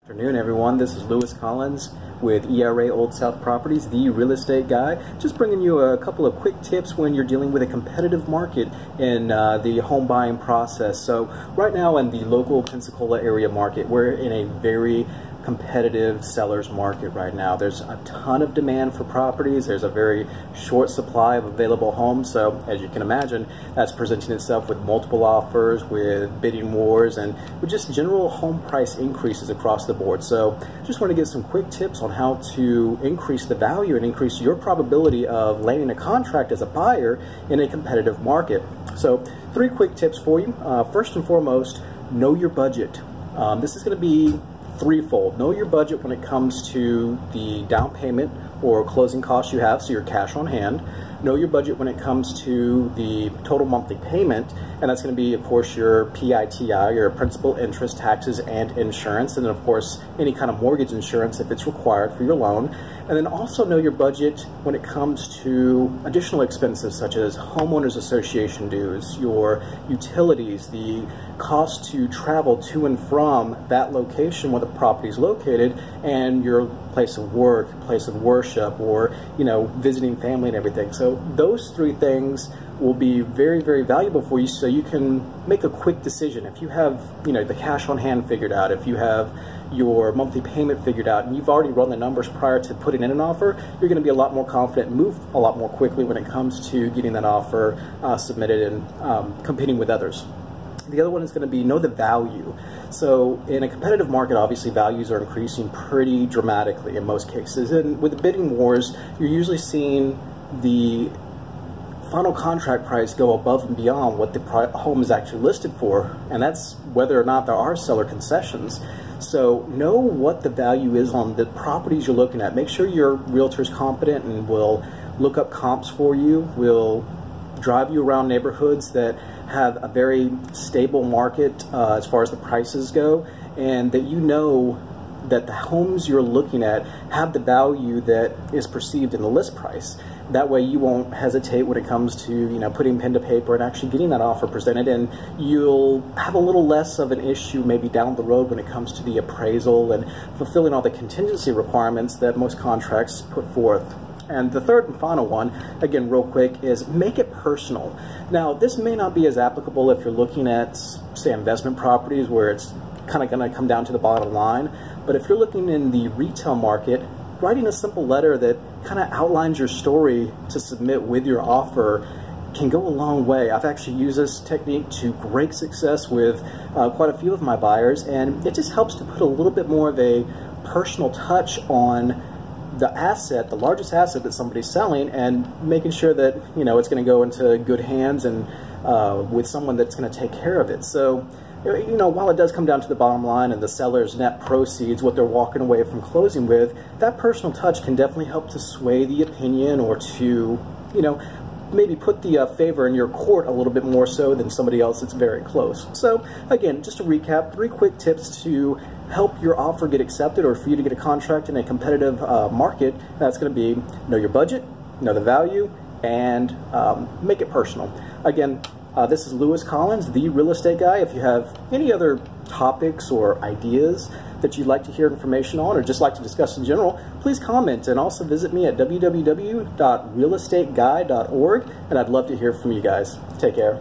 Good afternoon, everyone. This is Lewis Collins with ERA Old South Properties, the real estate guy. Just bringing you a couple of quick tips when you're dealing with a competitive market in the home buying process. So right now in the local Pensacola area market, we're in a very competitive seller's market right now. There's a ton of demand for properties. There's a very short supply of available homes. So as you can imagine, that's presenting itself with multiple offers, with bidding wars, and with just general home price increases across the board. So just want to get some quick tips on how to increase the value and increase your probability of landing a contract as a buyer in a competitive market. So 3 quick tips for you. First and foremost, know your budget. This is going to be threefold. Know your budget when it comes to the down payment or closing costs you have, so your cash on hand. Know your budget when it comes to the total monthly payment, and that's going to be, of course, your PITI, your principal, interest, taxes, and insurance, and then, of course, any kind of mortgage insurance if it's required for your loan. And then also know your budget when it comes to additional expenses such as homeowners association dues, your utilities, the cost to travel to and from that location where the property is located, and your place of work, place of worship, or visiting family and everything. So those 3 things will be very, very valuable for you, so you can make a quick decision. If you have the cash on hand figured out, if you have your monthly payment figured out, and you've already run the numbers prior to putting in an offer, you're going to be a lot more confident and move a lot more quickly when it comes to getting that offer submitted and competing with others. The other one is going to be know the value. So in a competitive market, obviously values are increasing pretty dramatically in most cases. And with the bidding wars, you're usually seeing the final contract price go above and beyond what the home is actually listed for. And that's whether or not there are seller concessions. So know what the value is on the properties you're looking at. Make sure your realtor is competent and will look up comps for you, will drive you around neighborhoods that have a very stable market as far as the prices go, and that that the homes you're looking at have the value that is perceived in the list price. That way you won't hesitate when it comes to putting pen to paper and actually getting that offer presented, and you'll have a little less of an issue maybe down the road when it comes to the appraisal and fulfilling all the contingency requirements that most contracts put forth. And the third and final one, again real quick, is make it personal. Now this may not be as applicable if you're looking at, say, investment properties where it's kind of going to come down to the bottom line, but if you're looking in the retail market, writing a simple letter that kind of outlines your story to submit with your offer can go a long way. I've actually used this technique to great success with quite a few of my buyers, and it just helps to put a little bit more of a personal touch on the asset, the largest asset that somebody's selling, and making sure that it's going to go into good hands and with someone that's going to take care of it. So while it does come down to the bottom line and the seller's net proceeds, what they're walking away from closing with, that personal touch can definitely help to sway the opinion, or to maybe put the favor in your court a little bit more so than somebody else that's very close. So again, just to recap, 3 quick tips to help your offer get accepted, or for you to get a contract in a competitive market. That's going to be know your budget, know the value, and make it personal. Again, this is Lewis Collins, the real estate guy. If you have any other topics or ideas that you'd like to hear information on, or just like to discuss in general, please comment, and also visit me at www.realestateguy.org, and I'd love to hear from you guys. Take care.